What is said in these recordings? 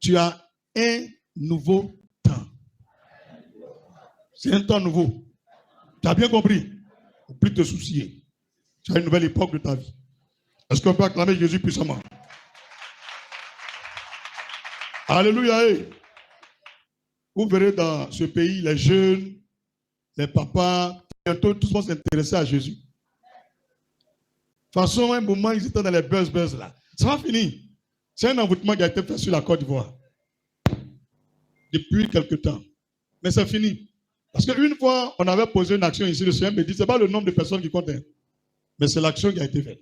tu as un nouveau temps. C'est un temps nouveau. Tu as bien compris? Il ne faut plus te soucier. Tu as une nouvelle époque de ta vie. Est-ce qu'on peut acclamer Jésus puissamment? Alléluia. Vous verrez dans ce pays, les jeunes, les papas, bientôt tous vont s'intéresser à Jésus. De toute façon, à un moment, ils étaient dans les buzz là. Ça va finir. C'est un envoûtement qui a été fait sur la Côte d'Ivoire. Depuis quelque temps. Mais c'est fini. Parce qu'une fois, on avait posé une action ici, le Seigneur me dit, ce n'est pas le nombre de personnes qui comptent, mais c'est l'action qui a été faite.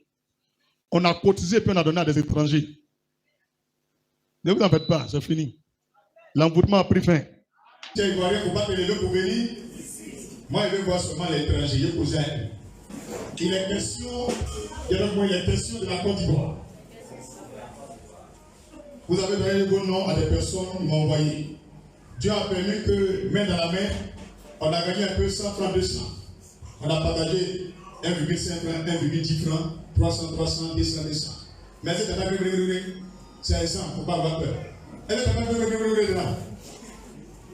On a cotisé et puis on a donné à des étrangers. Ne vous en faites pas, c'est fini. L'envoûtement a pris fin. Tu es ivoirien, il ne faut pas te lever pour venir. Moi, je vais voir seulement l'étranger. Je vais poser à elle. Il est question de la Côte d'Ivoire. Vous avez donné le bon nom à des personnes qui m'ont envoyé. Dieu a permis que, main dans la main, on a gagné un peu 100 francs, 200. On a partagé 1,5 francs, 1,10 francs, 300, 300, 200, 200. Mais c'est un peu c'est un 100, il ne faut pas avoir peur. Elle est un peu dedans.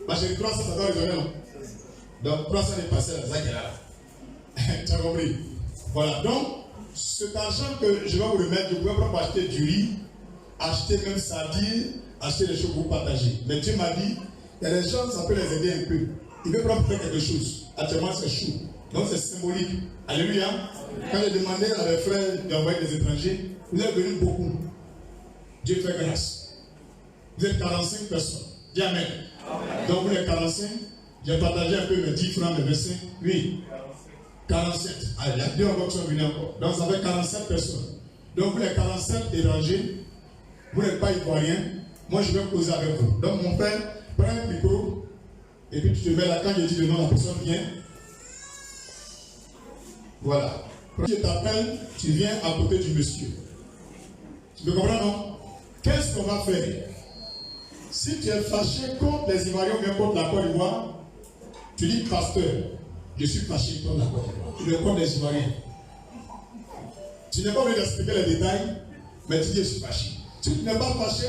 Parce que 300, ça doit raisonner, non? Donc 300 est passé à ça qui est là. Tu as compris? Voilà, donc, cet argent que je vais vous remettre, je pouvais pas acheter du riz, acheter même sardines, acheter des choses pour partager. Mais Dieu m'a dit, il y a des gens, ça peut les aider un peu. Il veut prendre faire quelque chose. Actuellement, c'est chaud. Donc, c'est symbolique. Alléluia. Quand j'ai demandé à mes frères d'envoyer des étrangers, vous êtes venus beaucoup. Dieu fait grâce. Vous êtes 45 personnes. Dis Amen. Amen. Donc, vous êtes 45. J'ai partagé un peu mes 10 francs, mes 25. Oui. 47. Ah, il y a 2 encore qui sont venus encore. Donc, ça fait 47 personnes. Donc, vous êtes 47 étrangers. Vous n'êtes pas ivoiriens. Moi, je vais causer avec vous. Donc, mon père, prends un micro. Et puis, tu te mets là. Quand je dis le nom, la personne vient. Voilà. Quand je t'appelle, tu viens à côté du monsieur. Tu me comprends, non? Qu'est-ce qu'on va faire? Si tu es fâché contre les Ivoiriens ou bien contre la Côte d'Ivoire, tu dis, pasteur, je suis fâché contre la Côte d'Ivoire. Tu le contre les Ivoiriens. Tu n'es pas obligé d'expliquer les détails, mais tu dis, je suis fâché. Si tu n'es pas fâché,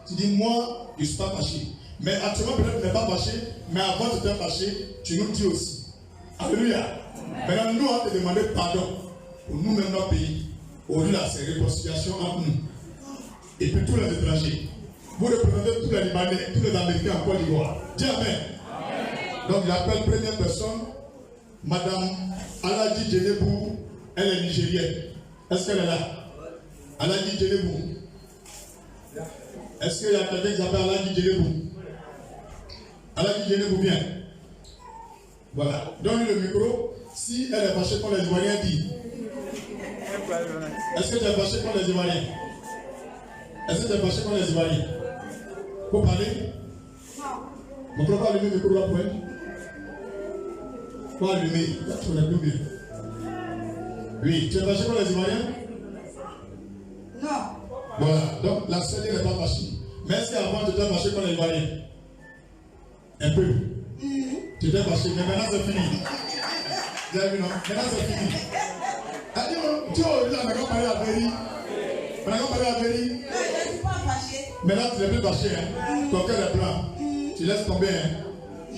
tu dis, moi, je ne suis pas fâché. Mais actuellement, peut-être tu n'es pas fâché, mais avant de t'être fâché, tu nous dis aussi. Alléluia. Maintenant, nous, on te demander pardon pour nous-mêmes, notre pays. Aujourd'hui, là, c'est réconciliation entre nous. Et puis tous les étrangers. Vous représentez tous les Libanais, tous les Américains en Côte d'Ivoire. Dis Amen. Donc, j'appelle première personne, Madame Aladji Djenebou, elle est nigérienne. Est-ce qu'elle est là? Aladji Djenebou. Est-ce qu'il y a quelqu'un qui s'appelle Aladji Djenebou? Aladji Djenebou, bien. Voilà. Donne-lui le micro. Si elle est fâchée contre les Ivoiriens, dis. Est-ce que tu es fâché contre les Ivoiriens? Est-ce que tu es fâché contre les Ivoiriens? Faut parler? Non. On ne peut pas allumer le micro là pour elle? Faut allumer. Là, tu connais plus bien. Oui. Tu es fâché contre les Ivoiriens? Non. Voilà. Donc, la seule n'est pas fâchée. Mais est-ce qu'avant, tu étais fâché contre les Ivoiriens? Un peu. Tu étais fâché, mais maintenant c'est fini. Vous avez vu, non? Maintenant c'est fini. Tu as encore parlé à Béry. On a encore parlé à Béry. Non, je ne suis pas fâché. Maintenant tu n'es plus fâché, hein? Ton cœur est blanc. Tu laisses tomber, hein?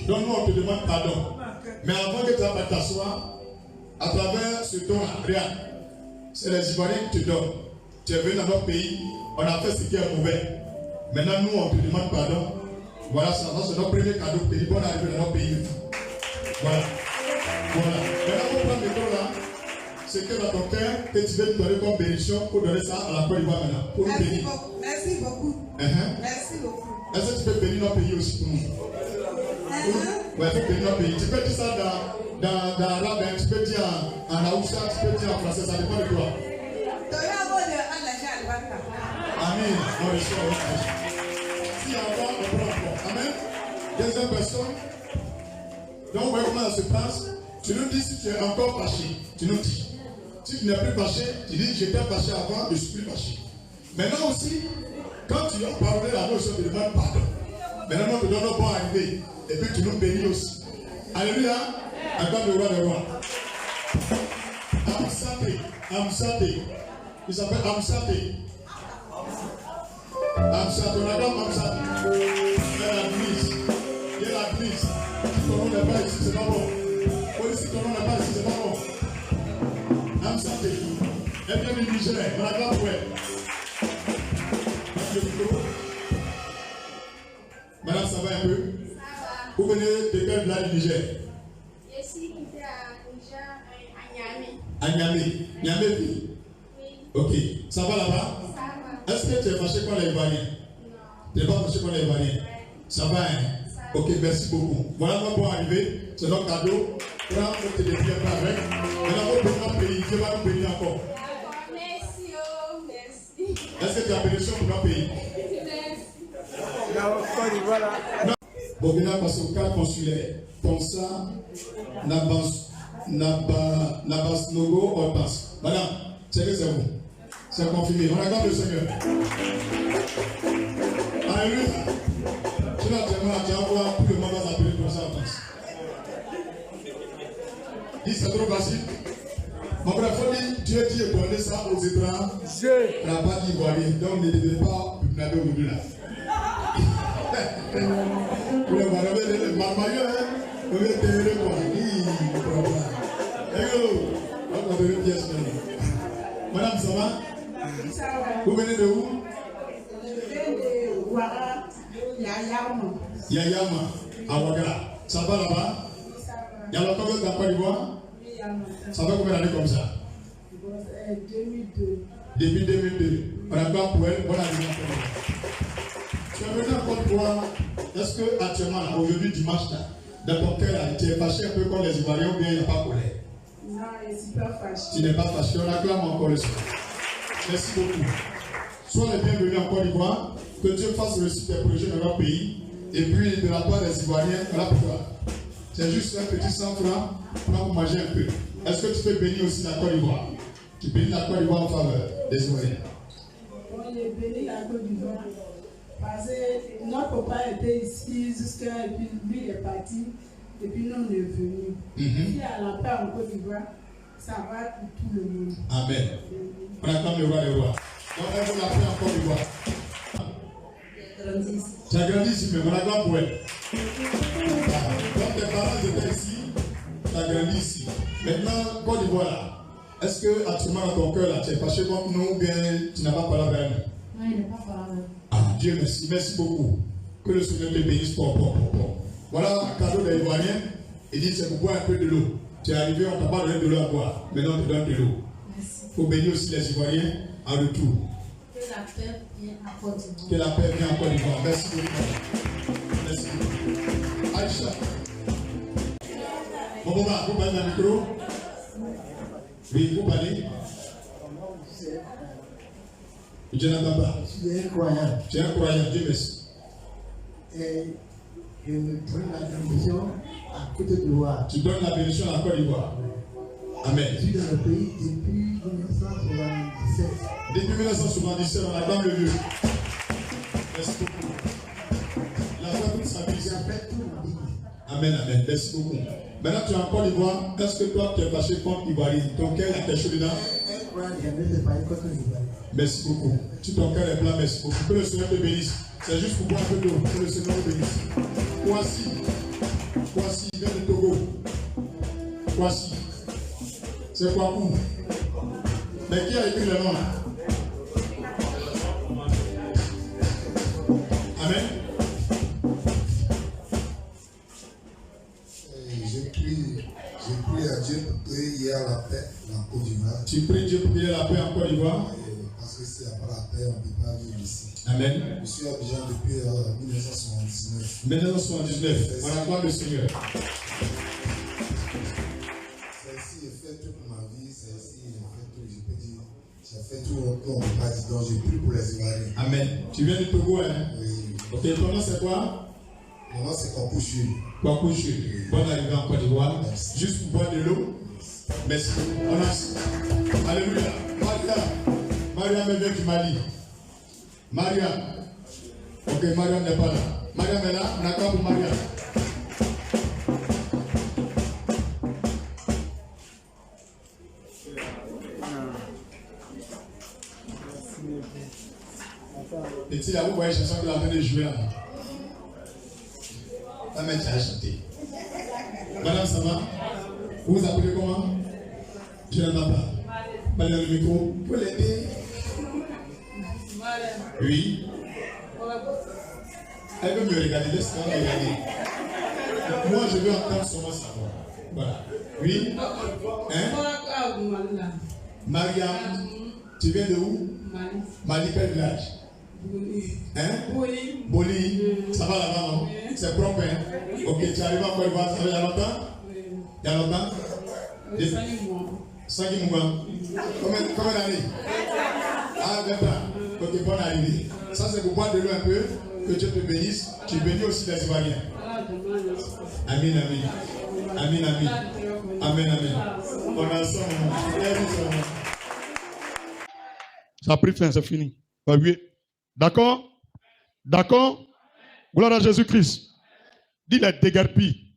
Donc nous on te demande pardon. Mais avant que tu vas t'asseoir, à travers ce don-là, regarde, c'est les Ivoiriens qui te donnent. Tu es venu dans notre pays, on a fait ce qui est mauvais. Maintenant nous on te demande pardon. Voilà, ça c'est notre premier cadeau. Tu dis bonne arrivée dans notre pays. Voilà. Voilà. Maintenant on prend le micro là. C'est que dans ton cœur, que tu veux donner comme bénédiction pour donner ça à la Côte d'Ivoire maintenant. Pour nous bénir. Merci beaucoup. Merci beaucoup. Est-ce que tu peux bénir notre pays aussi pour nous? Oui, tu peux bénir notre pays. Tu peux dire ça dans l'arabe, tu peux dire en haoussa, tu peux dire en français, ça dépend de toi. Amen. On reçoit. Si on va, on prend encore. Amen. Deuxième personne. Donc, vous voyez comment ça se passe. Tu nous dis si tu es encore fâché. Tu nous dis. Si tu n'es plus fâché, tu dis j'étais fâché avant, je ne suis plus fâché. Maintenant aussi, quand tu as parlé la notion, tu demandes pardon. Maintenant, on te donne un bon arrivé. Et puis tu nous bénis aussi. Alléluia. Accorde le roi des rois. Amsaté. Il s'appelle Amsaté. Amsaté. On accorde Amsaté. Niger. On acclame pour elle. Madame, ça va un peu? Ça va. Vous venez de quel village du Niger? Je suis quitté à Niger, à Niamey. À Niamey. Niamey, oui. Oui, Ok. Ça va là-bas? ça va. Est-ce que tu es fâché contre les Ivoiriens? Non. Tu n'es pas fâché contre les Ivoiriens? Ouais. Ça va, hein? Ça Ok, merci beaucoup. Voilà notre bon arrivé. C'est notre cadeau. Prends te défier un peu avec. Maintenant, vous pouvez notre pays. Dieu va nous bénir encore. D'accord, merci, oh, merci. Est-ce que tu as bénédiction pour notre pays? Merci. Bon, maintenant, parce qu'au cadre consulaire, comme ça, Nabas Nogo, on passe. Madame, c'est que c'est vous. C'est confirmé. On acclame le Seigneur. Alléluia. Tu vas te voir, tout le monde va s'appeler comme ça en France. Dis, c'est trop facile. Mon frère, il faut dire, Dieu dit et donner ça aux étrangers. On n'a pas dit ivoirien, donc ne devez pas publier aujourd'hui là. Vous le voyez, le marmaillon, vous le terrez quoi. On va donner une pièce. Madame, ça va? Vous venez de où? Je viens de Ouara, Yayama. Yayama, à Ouaga. Ça va là-bas? Il y a longtemps que vous êtes en Côte d'Ivoire? Ça fait combien d'années comme ça? 2002. Depuis 2002. On a pas pour elle, bonne année. Tu es venu en Côte d'Ivoire. Est-ce que actuellement, aujourd'hui, dimanche, dans ton cœur, tu es fâché un peu comme les Ivoiriens ou bien il n'y a pas de colère? Non, je ne suis pas fâché. Tu n'es pas fâché, on acclame encore le Seigneur. Merci beaucoup. Sois les bienvenus en Côte d'Ivoire. Que Dieu fasse réussir tes projets dans notre pays. Et puis, de la part des Ivoiriens, voilà pour toi. C'est juste un petit 100 francs pour manger un peu. Est-ce que tu peux bénir aussi la Côte d'Ivoire? Tu bénis la Côte d'Ivoire en faveur des Ivoiriens. On est béni la Côte d'Ivoire. Parce que notre papa était ici jusqu'à. Et puis lui il est parti. Et puis nous on est venus. Il y a la paix en Côte d'Ivoire. Ça va pour tout le monde. Amen. On acclame le roi des rois. Donc on vous la paix en Côte d'Ivoire. Tu as grandi ici, mais on acclame pour elle. Donc tes parents étaient ici, tu as grandi ici. Maintenant, Côte d'Ivoire là, est-ce que actuellement dans ton cœur là, tu es fâché contre nous ou bien tu n'as pas parlé avec nous? Non, il n'est pas parlé. Ah, Dieu merci, merci beaucoup. Que le Seigneur te bénisse pour. Voilà un cadeau des Ivoiriens. Il dit c'est pour boire un peu de l'eau. Tu es arrivé, on t'a pas donné de l'eau à boire. Maintenant on te donne de l'eau. Il faut bénir aussi les Ivoiriens en retour. Que la paix vienne à Côte d'Ivoire. Que la paix vienne en Côte d'Ivoire. Merci beaucoup. Merci beaucoup. Aïcha. Bon, vous parlez dans le micro? Oui, vous parlez? Je n'entends pas. Tu es croyant. Tu es un croyant, Dieu merci. Et je me donne la bénédiction à Côte d'Ivoire. Tu donnes la bénédiction à la Côte d'Ivoire. Amen. Je suis dans le pays depuis 1977. Depuis 1977, on acclame le Dieu. Merci beaucoup. Il a fait toute sa vie. J'ai fait tout ma vie. Amen, amen. Merci beaucoup. Maintenant, tu es en Côte d'Ivoire. Est-ce que toi, tu es fâché contre l'Ivoirien? Ton cœur a quelque chose dedans? Un croyant, jamais se parler contre l'Ivoire. Merci beaucoup. Si ton cœur est plein, merci beaucoup. Que le Seigneur te bénisse. C'est juste pour boire un peu d'eau. Que le Seigneur te bénisse. Kwasi, vient de Togo. Kwasi. C'est Kwaku. Mais qui a écrit le nom là? Amen. J'ai prié à Dieu pour prier hier la paix en Côte d'Ivoire. Tu pries Dieu pour prier la paix en Côte d'Ivoire? Parce que s'il n'y a pas la paix, on ne peut pas vivre ici. Amen. Je suis à Abidjan depuis 1979. 1979. On acclame le Seigneur. Celle-ci, j'ai fait toute ma vie. Celle-ci, j'ai fait tout. Je peux dire, j'ai fait tout qu'on ne peut pas dire. Donc, j'ai pris pour les Ivoiriens. Amen. Tu viens du Togo, hein? Oui. Ok, ton nom c'est quoi? Mon nom, c'est Kwakushu. Kwakushu. Bonne arrivée en Côte d'Ivoire. Juste pour boire de l'eau. Merci. On a... Alléluia. Maria me vient du Mali. Maria. Ok, Maria n'est pas là. Maria est là. On acclame pour Maria. Petit là, vous voyez la chanson qu'il a en train de jouer là. La mère qui a chanté. Madame, ça va? Vous vous appelez comment? Je n'entends pas. Prenez le micro. Vous pouvez l'aider. Oui. Elle veut me regarder. Laisse-moi me regarder. Moi, je veux entendre seulement sa voix. Voilà. Oui. Hein? Mariam, tu viens de où? Mali, quel village? Hein? Boli. Ça va là-bas, non? C'est propre, hein? Ok, tu arrives à Côte d'Ivoire, ça fait il y a longtemps? Il y a longtemps? 5 mois. Combien d'années? Ah, 20 ans. Ok, bonne arrivée. Ça, c'est pour boire de l'eau un peu, que Dieu te bénisse. Tu bénis aussi les Ivoiriens. Amen, amen. Amen, amen. Amen, amen. On a ensemble. Ça a pris fin, c'est fini. Oui. D'accord? D'accord? Gloire à Jésus-Christ. Dis les déguerpis.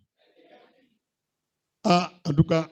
Ah, en tout cas.